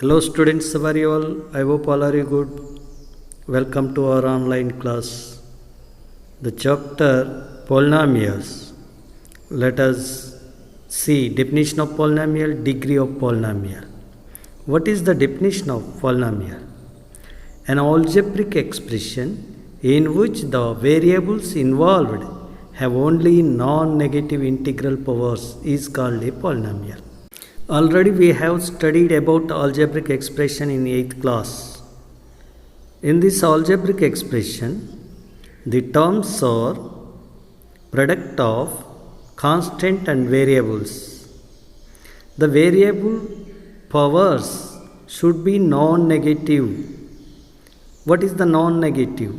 Hello students, how are you all? I hope all are you good. Welcome to our online class. The chapter polynomials. Let us see definition of polynomial, degree of polynomial. What is the definition of polynomial? An algebraic expression in which the variables involved have only non-negative integral powers is called a polynomial. Already we have studied about algebraic expression in 8th class. In this algebraic expression, the terms are product of constant and variables. The variable powers should be non-negative. What is the non-negative?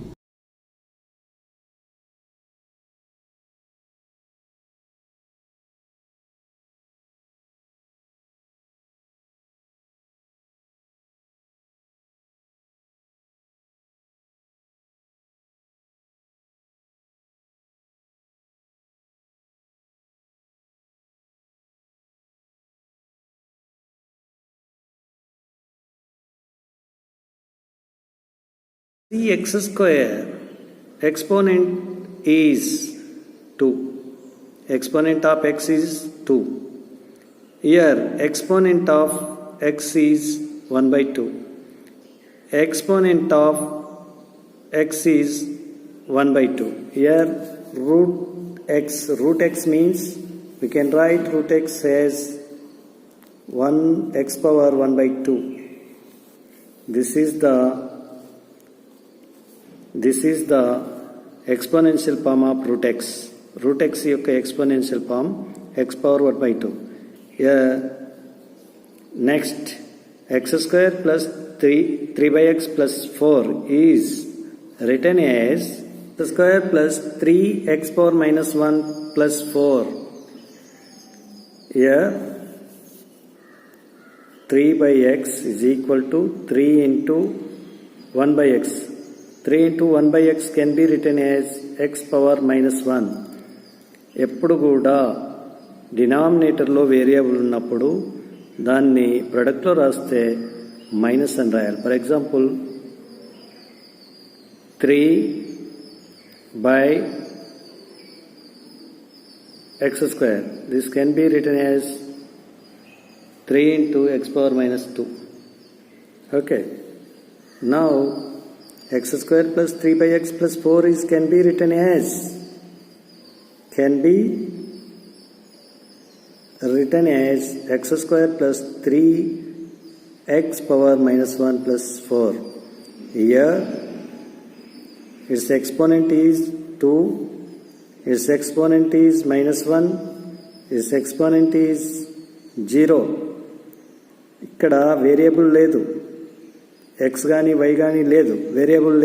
See x square, exponent is 2. Exponent of x is 2. Here exponent of x is 1 by 2. Exponent of x is 1 by 2. Here root x means we can write root x as 1 x power 1 by 2. This is the exponential form of root x. Root x యొక్క exponential form x power 1 by 2. Here next x square plus 3 by x plus 4 is written as x square plus 3x power minus 1 plus 4. Here 3 by x is equal to 3 into 1 by x. 3 into 1 by x can be written as x power minus 1. ఎప్పుడు కూడా డినామినేటర్లో variable ఉన్నప్పుడు దాన్ని ప్రొడక్ట్లో రాస్తే minus అని రాయాలి. For example 3 by x square. This can be written as 3 into x power minus 2. Okay. Now x square plus 3 by x plus 4 can be written as x square plus 3x power minus 1 plus 4. Here its exponent is 2, its exponent is minus 1, its exponent is 0. ఇక్కడ variable లేదు, X కానీ why కానీ లేదు, variable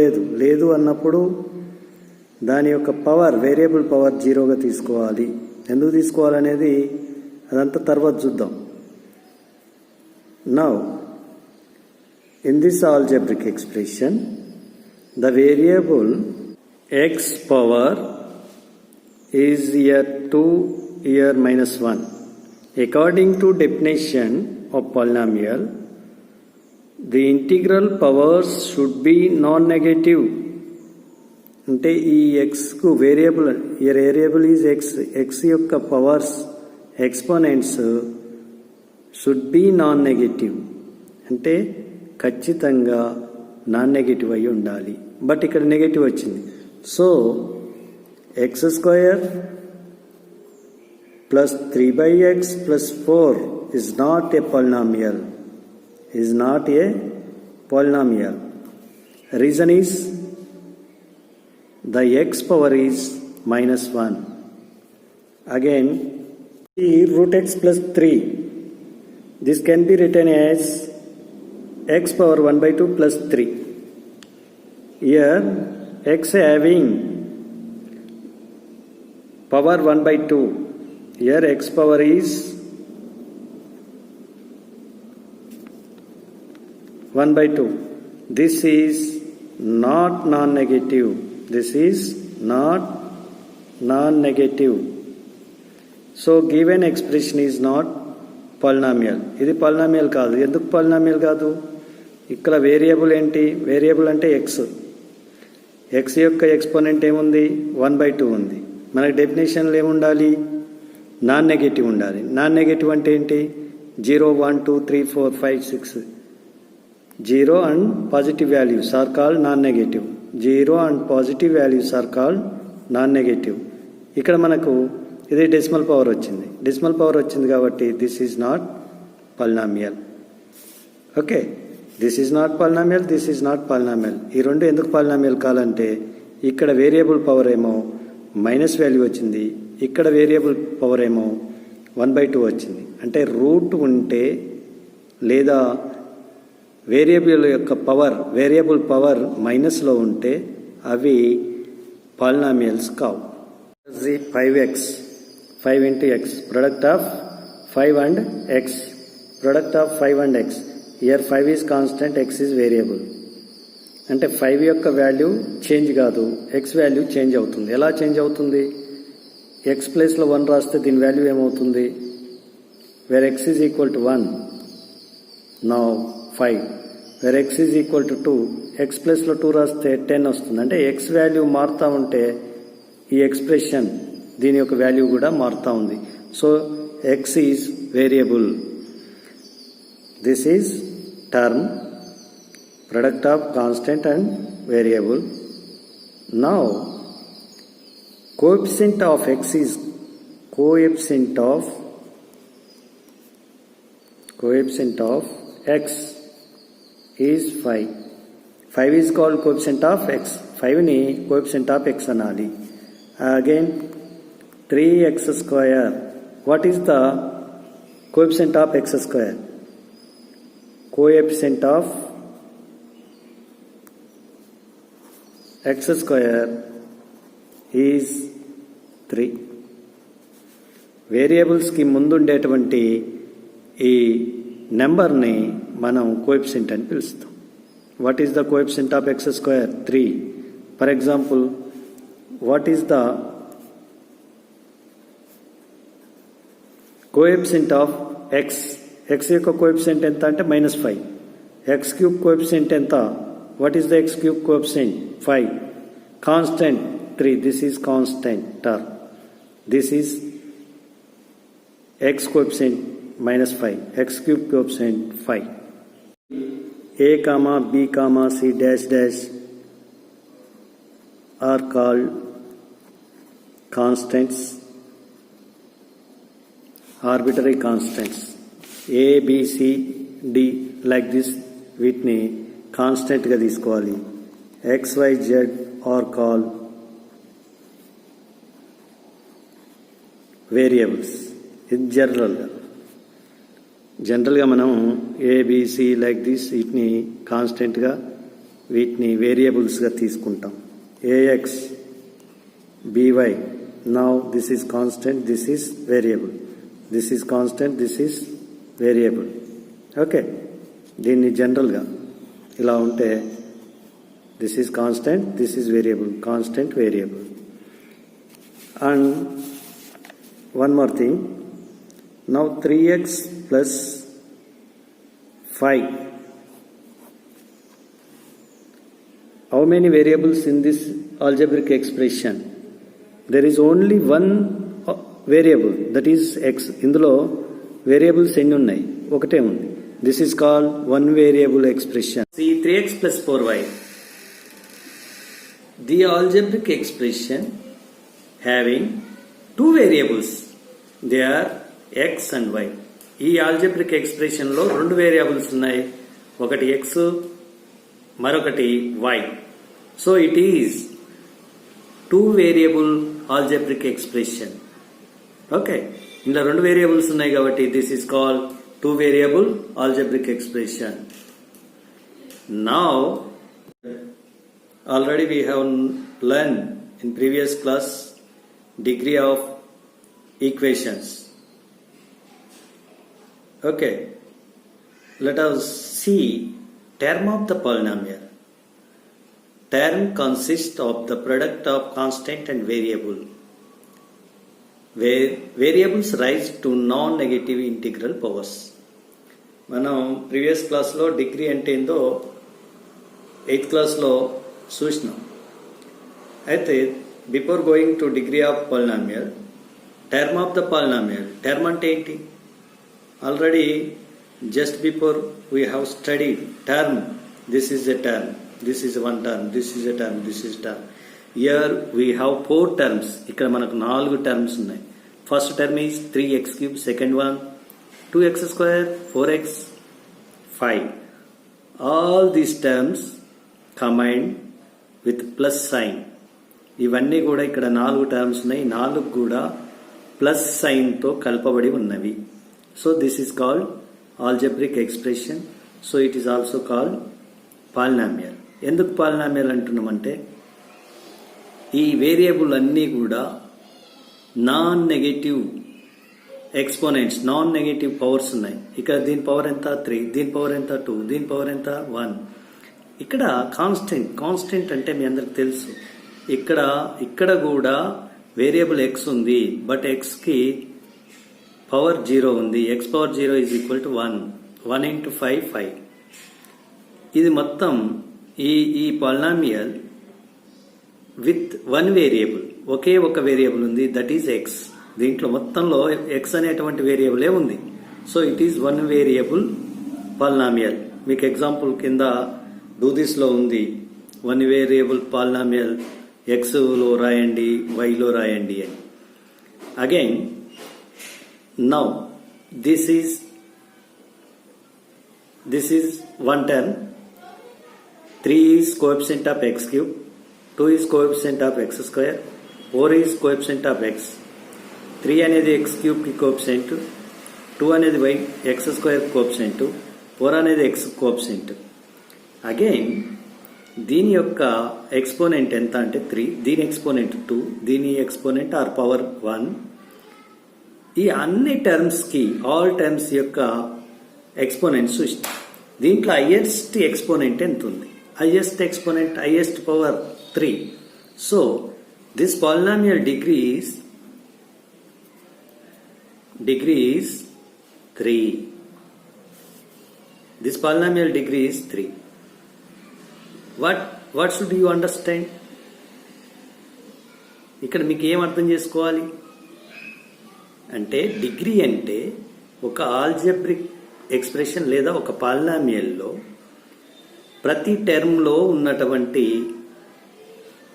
లేదు అన్నప్పుడు దాని యొక్క power variable power 0గా తీసుకోవాలి. ఎందుకు తీసుకోవాలనేది అదంతా తర్వాత చూద్దాం. Now in this algebraic expression the variable X power is year 2 year minus 1. According to definition of polynomial, the integral powers should be non-negative. అంటే ఈ ఎక్స్కు వేరియబుల్ ఈజ్ ఎక్స్ యొక్క powers exponents should be non negative, అంటే ఖచ్చితంగా non negative అయి ఉండాలి. But ఇక్కడ negative వచ్చింది. So X square plus 3 by x plus 4 is not a polynomial. Reason is the x power is minus 1. Again, root x plus 3. This can be written as x power 1 by 2 plus 3. Here x having power 1 by 2. Here x power is 1 by 2. This is not non-negative. So given expression is not polynomial. ఇది polynomial కాదు. ఎందుకు polynomial కాదు? ఇక్కడ variable ఏంటి? Variable అంటే X. X యొక్క exponent ఏముంది? 1/2 ఉంది. మనకి డెఫినేషన్లు ఏముండాలి? నాన్ నెగటివ్ ఉండాలి. నాన్ నెగటివ్ అంటే ఏంటి? 0, 1, 2, 3, 4, 5, 6. 0 and positive values are called non-negative. 0 and positive values are called non-negative. ఇక్కడ మనకు ఇది డెసిమల్ పవర్ వచ్చింది. డెసిమల్ పవర్ వచ్చింది కాబట్టి this is not polynomial. Okay, this is not polynomial, this is not polynomial. ఈ రెండు ఎందుకు పాలినామియల్ కావాలంటే ఇక్కడ వేరియబుల్ పవర్ ఏమో మైనస్ వాల్యూ వచ్చింది, ఇక్కడ వేరియబుల్ పవర్ ఏమో 1/2 వచ్చింది. అంటే రూట్ ఉంటే లేదా వేరియబుల్ పవర్ మైనస్లో ఉంటే అవి పాలినామియల్స్ కావు. 5x, 5 into x, product of 5 and x, product of 5 and x. Here 5 is constant, x is variable. అంటే 5 యొక్క వాల్యూ చేంజ్ కాదు, x వాల్యూ చేంజ్ అవుతుంది. ఎలా చేంజ్ అవుతుంది? x ప్లేస్లో 1 రాస్తే దీని వాల్యూ ఏమవుతుంది? Where x is equal to 1, now 5. Where x is equal to 2, x ప్లేస్లో 2 రాస్తే 10 వస్తుంది. అంటే x వాల్యూ మారుతూ ఉంటే ఈ ఎక్స్ప్రెషన్ దీని యొక్క వాల్యూ కూడా మారుతూ ఉంది. So X is variable. This is term product of constant and variable. Now coefficient of X is coefficient of X is 5. 5 is called coefficient of X. 5ని కోఎఫిషియంట్ ఆఫ్ ఎక్స్ అనాలి. Again 3x square. What is the coefficient of x square? Coefficient of x square is 3. వేరియబుల్స్కి ముందుండేటువంటి ఈ నెంబర్ని మనం coefficient అని పిలుస్తాం. What is the coefficient of X square? 3. For example, what is the coefficient of x? x యొక్క coefficient ఎంత అంటే -5. x cube coefficient ఎంత? what is the x cube coefficient? 5. Constant 3. this is constant term. this is x coefficient -5. x cube coefficient 5. a comma b comma c dash dash are called constants, arbitrary constants. a b c d like this, వీటిని కాన్స్టెంట్గా తీసుకోవాలి. x y z are called variables. ఇది జనరల్గా మనం a b c like this వీటిని కాన్స్టెంట్గా, వీటిని వేరియబుల్స్గా తీసుకుంటాం. ax by, now this is constant, this is variable, this is constant, this is variable. Okay, దీన్ని జనరల్గా ఇలా ఉంటే this is constant, this is variable, constant, variable. And one more thing, now 3x plus 5. How many variables in this algebraic expression? There is only one variable, that is x. ఇందులో variables ఎన్ని ఉన్నాయి? ఒకటే ఉంది. This is called one variable expression. See 3x plus 4y. The algebraic expression having two variables, they are x and y. ఈ algebraic expression లో రెండు variables ఉన్నాయి, ఒకటి x మరొకటి y. So it is two variable algebraic expression. Okay, ఇందులో రెండు variables ఉన్నాయి కాబట్టి this is called two variable algebraic expression. Now already we have learned in previous class degree of equations. Okay, let us see term of the polynomial. Term consists of the product of constant and variable. where variables rise to non-negative integral powers. మనం previous క్లాస్లో degree అంటే ఏందో 8th క్లాస్లో చూసినాం. అయితే before going to degree of polynomial, term of the polynomial, term అంటే ఏంటి? Already just before we have studied term. This is a term, this is one term, this is a term, this is term. Here we have 4 terms. ఇక్కడ మనకు 4 terms ఉన్నాయి. First term is 3x3, second one 2x square, 4x, 5. All these terms combined with plus sign. ఇవన్నీ కూడా ఇక్కడ 4 terms ఉన్నాయి. 4 కూడా plus సైన్తో కలపబడి ఉన్నవి. So this is called algebraic expression. So it is also called polynomial. ఎందుకు polynomial అంటున్నామంటే ఈ variable అన్నీ కూడా non negative exponents, non negative powers ఉన్నాయి. ఇక్కడ దీని పవర్ ఎంత 3, దీని పవర్ ఎంత 2, దీని పవర్ ఎంత 1. ఇక్కడ కాన్స్టెంట్ అంటే మీ అందరికి తెలుసు. ఇక్కడ కూడా వేరియబుల్ ఎక్స్ ఉంది, బట్ ఎక్స్ కి పవర్ 0 ఉంది. X power 0 is equal to 1. 1 into 5, 5. ఇది మొత్తం ఈ పాలినామియల్ విత్ వన్ వేరియబుల్, ఒకే ఒక వేరియబుల్ ఉంది, దట్ ఈజ్ ఎక్స్. దీంట్లో మొత్తంలో ఎక్స్ అనేటువంటి వేరియబులే ఉంది. So it is one variable polynomial. మీకు ఎగ్జాంపుల్ కింద డూదిస్లో ఉంది. వన్ వేరియబుల్ పాలినామియల్ ఎక్స్లో రాయండి, వైలో రాయండి అని. Again now this is one term. 3 is coefficient of X cube, 2 is coefficient of X square, 4 is coefficient of X. 3 అనేది ఎక్స్ క్యూబ్ కి coefficient, 2 అనేది వై ఎక్స్ స్క్వేర్ కోఎఫిషియంట్, 4 అనేది ఎక్స్ కోఎఫిషియంట్. అగైన్ దీని యొక్క ఎక్స్పోనెంట్ ఎంత అంటే 3, దీని exponent 2, దీని ఎక్స్పోనెంట్ ఆర్ పవర్ 1. ఈ అన్ని టర్మ్స్ కి, ఆల్ టర్మ్స్ యొక్క ఎక్స్పోనెంట్స్ దీంట్లో హైయెస్ట్ ఎక్స్పోనెంట్ ఎంత ఉంది? Highest exponent, highest power 3. So this polynomial degree is 3. This polynomial degree is 3. What should you understand? ఇక్కడ మీకు ఏం అర్థం చేసుకోవాలి అంటే, డిగ్రీ అంటే ఒక ఆల్జబ్రిక్ ఎక్స్ప్రెషన్ లేదా ఒక పాలినామియల్లో ప్రతి టర్మ్లో ఉన్నటువంటి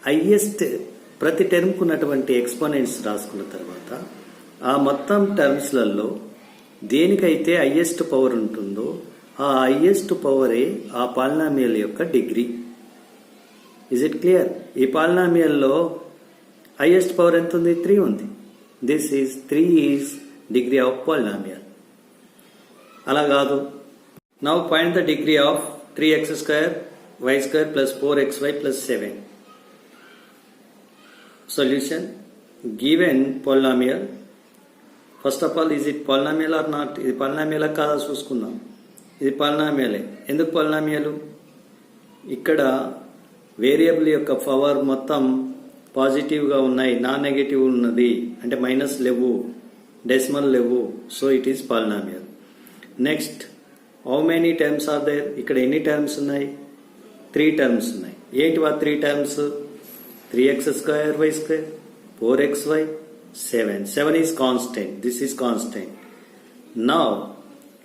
హైయెస్ట్, ప్రతి టర్మ్కు ఉన్నటువంటి ఎక్స్పోనెంట్స్ రాసుకున్న తర్వాత ఆ మొత్తం టర్మ్స్లలో దేనికైతే హైయెస్ట్ పవర్ ఉంటుందో ఆ హైయెస్ట్ పవరే ఆ పాలినామియల్ యొక్క డిగ్రీ. Is it clear? ఈ పాలినామియల్లో హైయెస్ట్ పవర్ ఎంత ఉంది? 3 ఉంది. This is 3 is degree of polynomial. అలా కాదు. Now find the degree of 3x square, y square plus 4xy plus 7. Solution: given polynomial. First of all, is it polynomial or not? ఇది polynomial కాదా చూసుకుందాం. ఇది పాలినామియలే. ఎందుకు పాలినామియల్? ఇక్కడ variable యొక్క power మొత్తం పాజిటివ్గా ఉన్నాయి, నాన్ నెగటివ్ ఉన్నది అంటే మైనస్ లేవు, డెసిమల్ లేవు. So it is polynomial. Next, how many terms are there? ఇక్కడ ఎన్ని టర్మ్స్ ఉన్నాయి? 3 టర్మ్స్ ఉన్నాయి. ఏంటి ఆ 3 terms? 3x square, y square, 4xy, 7. 7 is constant. This is constant. Now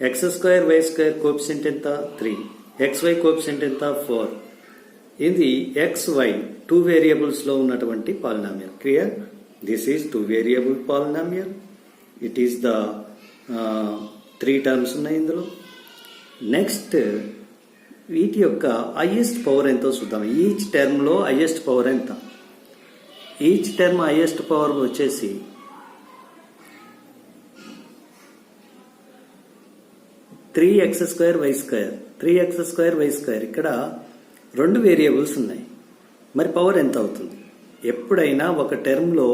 x square, y square coefficient enta 3, xy coefficient enta 4. ఇది xy 2 variables లో ఉన్నటువంటి polynomial. Clear? This is 2 variable polynomial. It is the 3 terms ఉన్నాయి ఇందులో. Next, వీటి యొక్క highest power ఎంతో చూద్దాం. Each term లో హైయెస్ట్ పవర్ ఎంత? ఈచ్ టర్మ్ హైయెస్ట్ పవర్ వచ్చేసి 3x square, y square. 3x square, y square. ఇక్కడ 2 వేరియబుల్స్ ఉన్నాయి. మరి పవర్ ఎంత అవుతుంది? ఎప్పుడైనా ఒక టర్మ్లో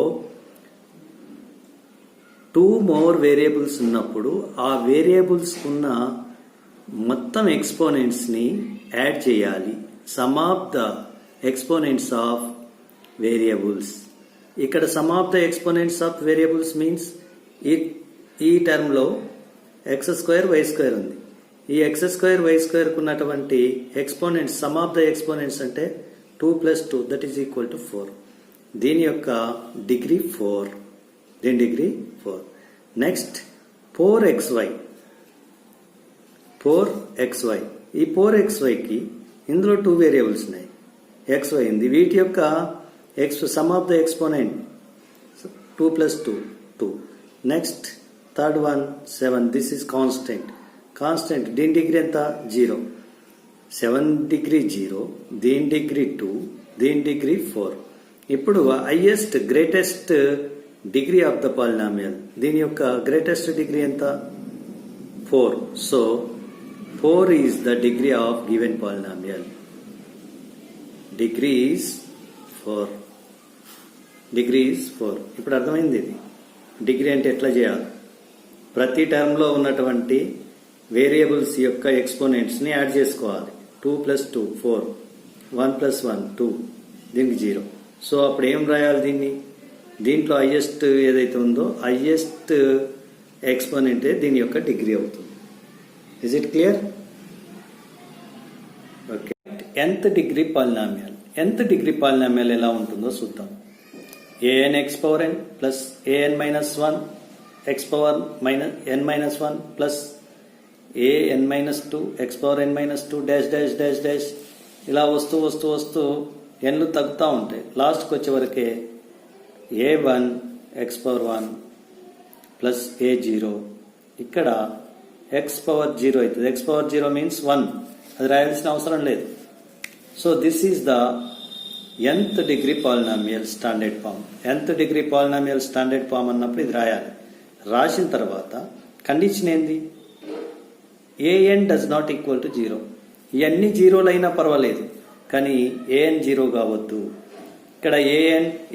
2 more వేరియబుల్స్ ఉన్నప్పుడు ఆ వేరియబుల్స్ ఉన్న మొత్తం ఎక్స్పోనెంట్స్ని యాడ్ చేయాలి. Sum of the exponents of variables. ఇక్కడ sum of the exponents of variables means ఈ టర్మ్లో ఎక్స్ స్క్వేర్ వై స్క్వేర్ ఉంది. ఈ ఎక్స్ స్క్వేర్ వై స్క్వేర్కు ఉన్నటువంటి exponents some of the exponents అంటే 2 + 2 దట్ ఈజ్ ఈక్వల్ టు 4. దీని యొక్క డిగ్రీ 4. దీని డిగ్రీ 4. Next 4xy. ఈ 4xyకి ఇందులో 2 వేరియబుల్స్ ఉన్నాయి. xy ఉంది. వీటి యొక్క some of the exponent 2 + 2 2. Next third one 7. This is constant. దీని డిగ్రీ ఎంత? 0. 7 డిగ్రీ 0, దీని డిగ్రీ 2, దీని డిగ్రీ 4. ఇప్పుడు greatest degree of the polynomial, దీని యొక్క గ్రేటెస్ట్ డిగ్రీ ఎంత? 4. So 4 is the degree of given polynomial. Degree is 4. ఇప్పుడు అర్థమైంది ఇది. డిగ్రీ అంటే ఎట్లా చేయాలి? ప్రతి టర్మ్లో ఉన్నటువంటి వేరియబుల్స్ యొక్క ఎక్స్పోనెంట్స్ని యాడ్ చేసుకోవాలి. 2 + 2 4, 1 + 1 2, దీనికి 0. సో అప్పుడు ఏం రాయాలి? దీంట్లో హైయెస్ట్ ఏదైతే ఉందో హైయెస్ట్ ఎక్స్పోనెంటే దీని యొక్క డిగ్రీ అవుతుంది. Is it clear? Okay. nth degree polynomial ఎలా ఉంటుందో చూద్దాం. an(x)(n) + an-1 x(n-1) + an-2 x(n-2) dash ఇలా వస్తూ ఎన్లు తగ్గుతూ ఉంటాయి. లాస్ట్కి వచ్చేవరకే a1 x(1) + a0. ఇక్కడ x⁴ అవుతుంది. x⁴ means 1. అది రాయాల్సిన అవసరం లేదు. So this is the nth degree polynomial standard form. nth degree polynomial standard form అన్నప్పుడు ఇది రాయాలి. రాసిన తర్వాత కండిషన్ ఏంది? an does not equal to 0. ఇవన్నీ జీరోలు అయినా పర్వాలేదు, కానీ an 0 కావద్దు. ఇక్కడ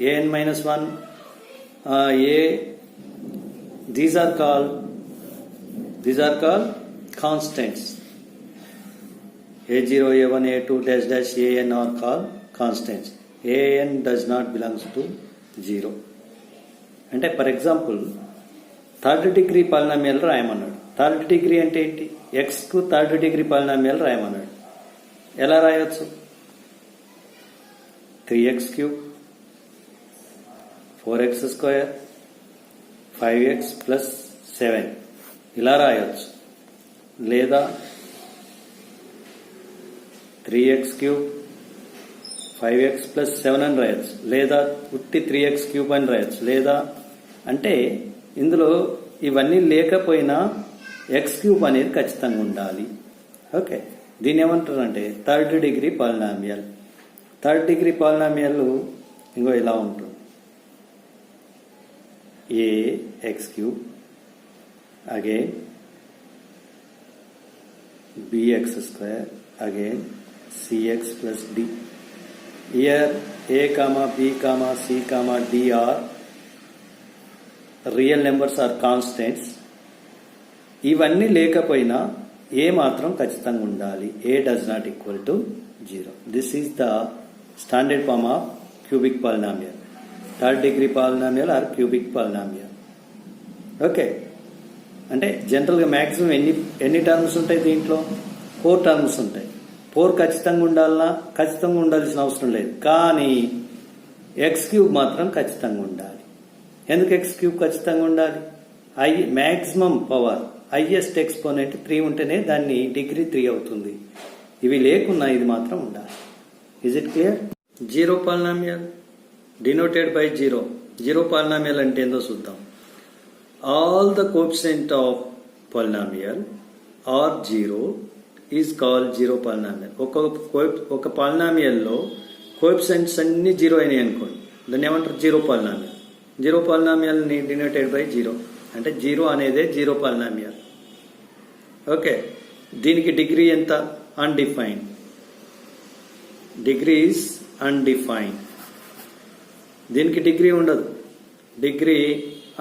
an-1 these are called constants. a0, a1, a2 dash an are called constants. an does not belongs to 0. అంటే for example third degree polynomial రాయమన్నాడు. థర్డ్ డిగ్రీ అంటే ఏంటి? ఎక్స్కు థర్డ్ డిగ్రీ పాలినామియల్ రాయమన్నాడు. ఎలా రాయవచ్చు? 3x³ 4x² 5x + 7 ఇలా రాయవచ్చు. లేదా 3x³ 5x + 7 అని రాయచ్చు. లేదా ఉట్టి 3x³ అని రాయచ్చు. లేదా అంటే ఇందులో ఇవన్నీ లేకపోయినా x³ అనేది ఖచ్చితంగా ఉండాలి. ఓకే. దీన్ని ఏమంటారంటే third degree polynomial. Third degree polynomial ఇంకో ఇలా ఉంటుంది. ax³ again bx² again cx + d. Here a, b, c, d are real numbers or constants. ఇవన్నీ లేకపోయినా ఏ మాత్రం ఖచ్చితంగా ఉండాలి. a does not equal to 0. This is the standard form of cubic polynomial. Third degree polynomial or cubic polynomial. Okay. అంటే జనరల్గా maximum ఎన్ని terms ఉంటాయి? దీంట్లో 4 టర్మ్స్ ఉంటాయి. 4 ఖచ్చితంగా ఉండాల్సిన అవసరం లేదు. కానీ x³ మాత్రం ఖచ్చితంగా ఉండాలి. ఎందుకు x³ ఖచ్చితంగా ఉండాలి? మ్యాక్సిమం పవర్ హైయెస్ట్ ఎక్స్పోనెంట్ 3 ఉంటేనే దాన్ని డిగ్రీ 3 అవుతుంది. ఇవి లేకున్నా ఇది మాత్రం ఉండాలి. Is it clear? Zero polynomial denoted by 0. Zero polynomial అంటే ఏందో చూద్దాం. All the coefficient of polynomial are 0 is called zero polynomial. ఒక పాలినామియల్లో కోఎఫిషియంట్స్ అన్ని 0 అయినాయి అనుకోండి, దాన్ని ఏమంటారు? Zero polynomial. జీరో పాలినామియల్ని డినోటెడ్ బై 0 అంటే 0 అనేదే జీరో పాలినామియల్. ఓకే. దీనికి డిగ్రీ ఎంత? అన్డిఫైన్డ్. Degree is undefined. దీనికి డిగ్రీ ఉండదు. Degree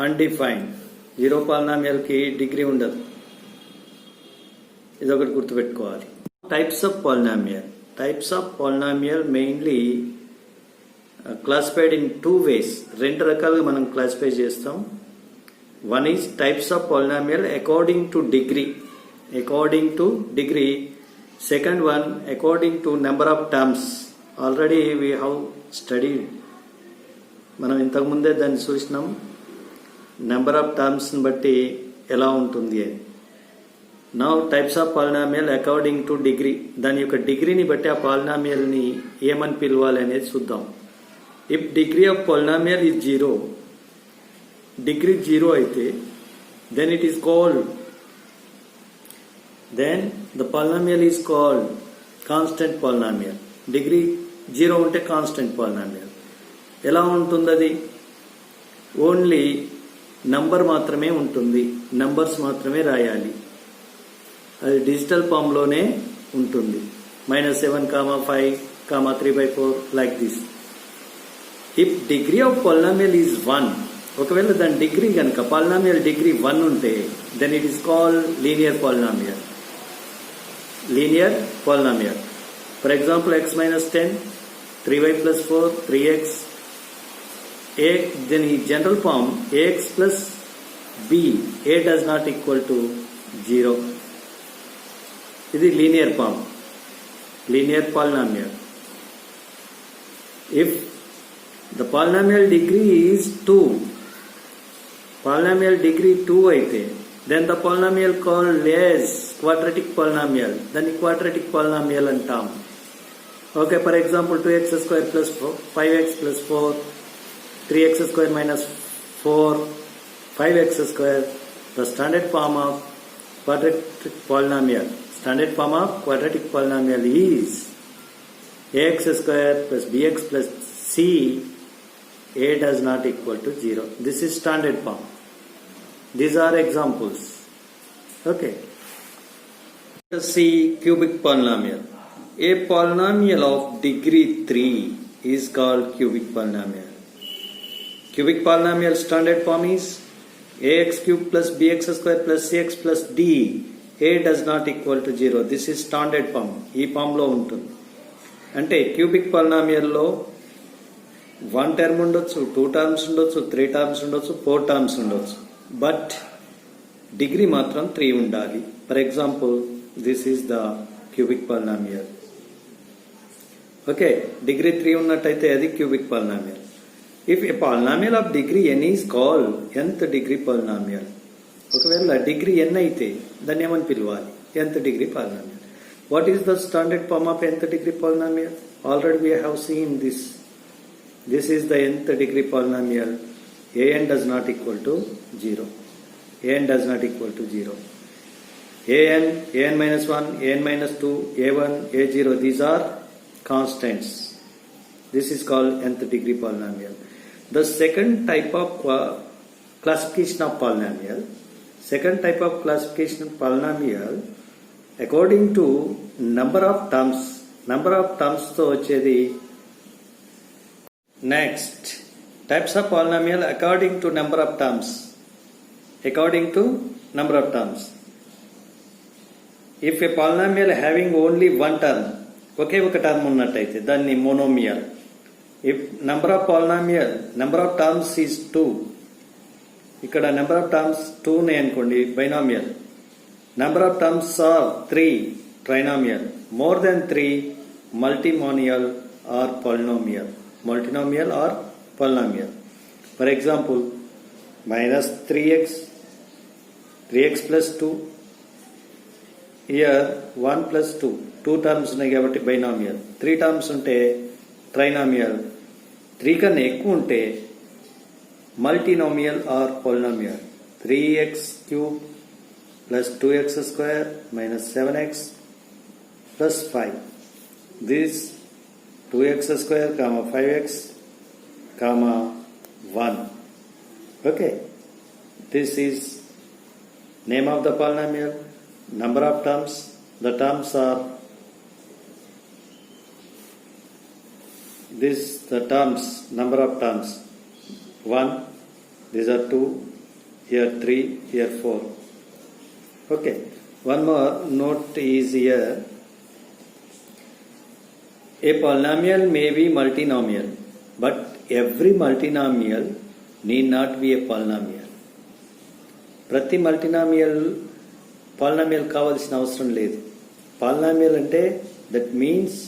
undefined. జీరో పాలినామియల్కి డిగ్రీ ఉండదు. ఇదొకటి గుర్తుపెట్టుకోవాలి. Types of polynomial. Mainly classified in two ways. రెండు రకాలుగా మనం క్లాసిఫై చేస్తాం. One is types of polynomial according to degree. According to degree. Second one according to number of terms. Already we have studied. మనం ఇంతకు ముందే దాన్ని చూసినాం. Number of టర్మ్స్ని బట్టి ఎలా ఉంటుంది అని. Now types of polynomial according to degree. దాని యొక్క డిగ్రీని బట్టి ఆ పాలినామియల్ని ఏమని పిలవాలి అనేది చూద్దాం. If degree of polynomial is 0, degree 0 అయితే then it is called, then the polynomial is called constant polynomial. Degree 0 ఉంటే కాన్స్టెంట్ పాలినామియల్. ఎలా ఉంటుంది అది? ఓన్లీ నంబర్ మాత్రమే ఉంటుంది, నంబర్స్ మాత్రమే రాయాలి. అది డిజిటల్ ఫామ్లోనే ఉంటుంది. -7, 5, 3/4 like this. If degree of polynomial is 1, ఒకవేళ దాని డిగ్రీ కనుక పాలినామియల్ డిగ్రీ 1 ఉంటే then it is called linear polynomial. Linear polynomial. For example x-10, 3y + 4, 3x. Then in general form ax plus b, a does not equal to 0. This is linear form, linear polynomial. If the polynomial degree is 2, polynomial degree 2 aithe, then the polynomial called as quadratic polynomial. Then quadratic polynomial antam. Okay, for example 2x² plus 5x plus 4, 3x² minus 4, 5x². The standard form of quadratic polynomial. Standard form of quadratic polynomial is ax² plus bx plus c. A does not equal to 0. This is standard form. These are examples. Okay. Let us see cubic polynomial. A polynomial of degree 3 is called cubic polynomial. Cubic polynomial standard form is ax³ plus bx² plus cx plus d. A does not equal to 0. This is standard form. ఈ ఫామ్లో ఉంటుంది. అంటే cubic పాలినామియల్లో 1 term ఉండొచ్చు, 2 terms ఉండొచ్చు, 3 terms ఉండొచ్చు, 4 terms ఉండొచ్చు. But degree మాత్రం 3 ఉండాలి. For example this is the cubic polynomial. Okay, degree 3 ఉన్నట్టయితే అది cubic polynomial. If a polynomial of degree n is called nth degree polynomial. ఒకవేళ డిగ్రీ n అయితే దాన్ని ఏమని పిలవాలి? nth degree polynomial. What is the standard form of nth degree polynomial? Already we have seen this. This is the nth degree polynomial. an does not equal to 0. an does not equal to 0. an minus 1, an minus 2, a1, a0, these are constants. This is called nth degree polynomial. The second type of classification of polynomial, according to number of terms తో వచ్చేది. Next, types of polynomial according to number of terms. If a polynomial having only one term, ఒకే ఒక term ఉన్నట్టయితే దాన్ని monomial. If number of terms is 2, ఇక్కడ number of terms 2 నే అనుకోండి, binomial. Number of terms are 3, trinomial. More than 3, multinomial or polynomial. For example, minus 3x plus 2. Here 1 plus 2. 2 terms ఉన్నాయి కాబట్టి binomial. 3 terms ఉంటే trinomial. 3 కన్నా ఎక్కువ ఉంటే multinomial or polynomial. 3x³ plus 2x² minus 7x plus 5. This 2x², 5x, 1. Okay. This is name of the polynomial. Number of terms. The terms are number of terms 1, these are 2, here 3, here 4. Okay, one more note is here. A polynomial may be multinomial. But every multinomial need not be a polynomial. ప్రతి మల్టినామియల్ polynomial కావాల్సిన అవసరం లేదు. Polynomial అంటే that means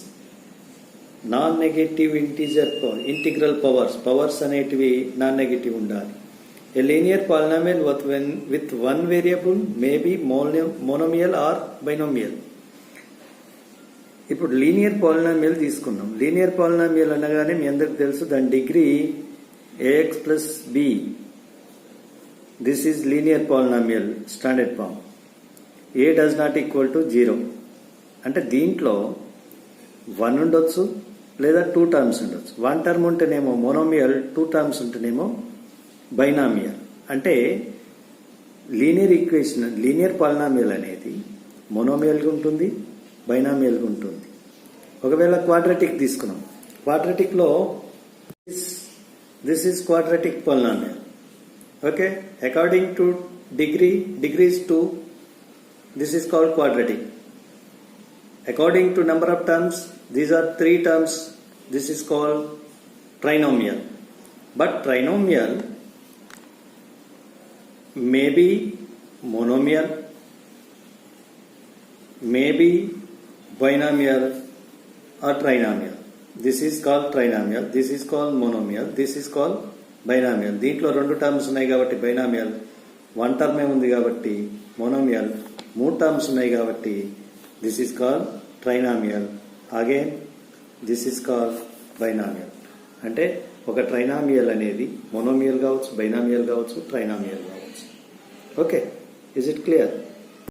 non negative integral powers అనేటివి non negative ఉండాలి. A linear polynomial with one variable may be monomial or binomial. ఇప్పుడు linear polynomial తీసుకున్నాం. Linear polynomial అనగానే మీ అందరికి తెలుసు దాని degree ax plus b. This is linear polynomial standard form. a does not equal to 0. అంటే దీంట్లో 1 ఉండొచ్చు లేదా 2 టర్మ్స్ ఉండొచ్చు. 1 టర్మ్ ఉంటేనేమో మోనోమియల్, 2 టర్మ్స్ ఉంటేనేమో బైనామియల్. అంటే లీనియర్ ఈక్వేషన్, లీనియర్ పాలినామియల్ అనేది మోనోమియల్గా ఉంటుంది, బైనామియల్గా ఉంటుంది. ఒకవేళ క్వాడ్రాటిక్ తీసుకున్నాం. క్వాడ్రాటిక్లో this is quadratic polynomial. Okay, according to degree is 2. This is called quadratic. According to number of terms, these are 3 terms. This is called trinomial. But trinomial may be monomial, may be binomial or trinomial. This is called trinomial, this is called monomial, this is called binomial. దీంట్లో 2 terms ఉన్నాయి కాబట్టి binomial, 1 టర్మే ఉంది కాబట్టి monomial, 3 terms ఉన్నాయి కాబట్టి this is called trinomial. Again this is called binomial. అంటే ఒక trinomial అనేది మోనోమియల్ కావచ్చు, బైనామియల్ కావచ్చు, ట్రైనామియల్ కావచ్చు. Okay, is it clear?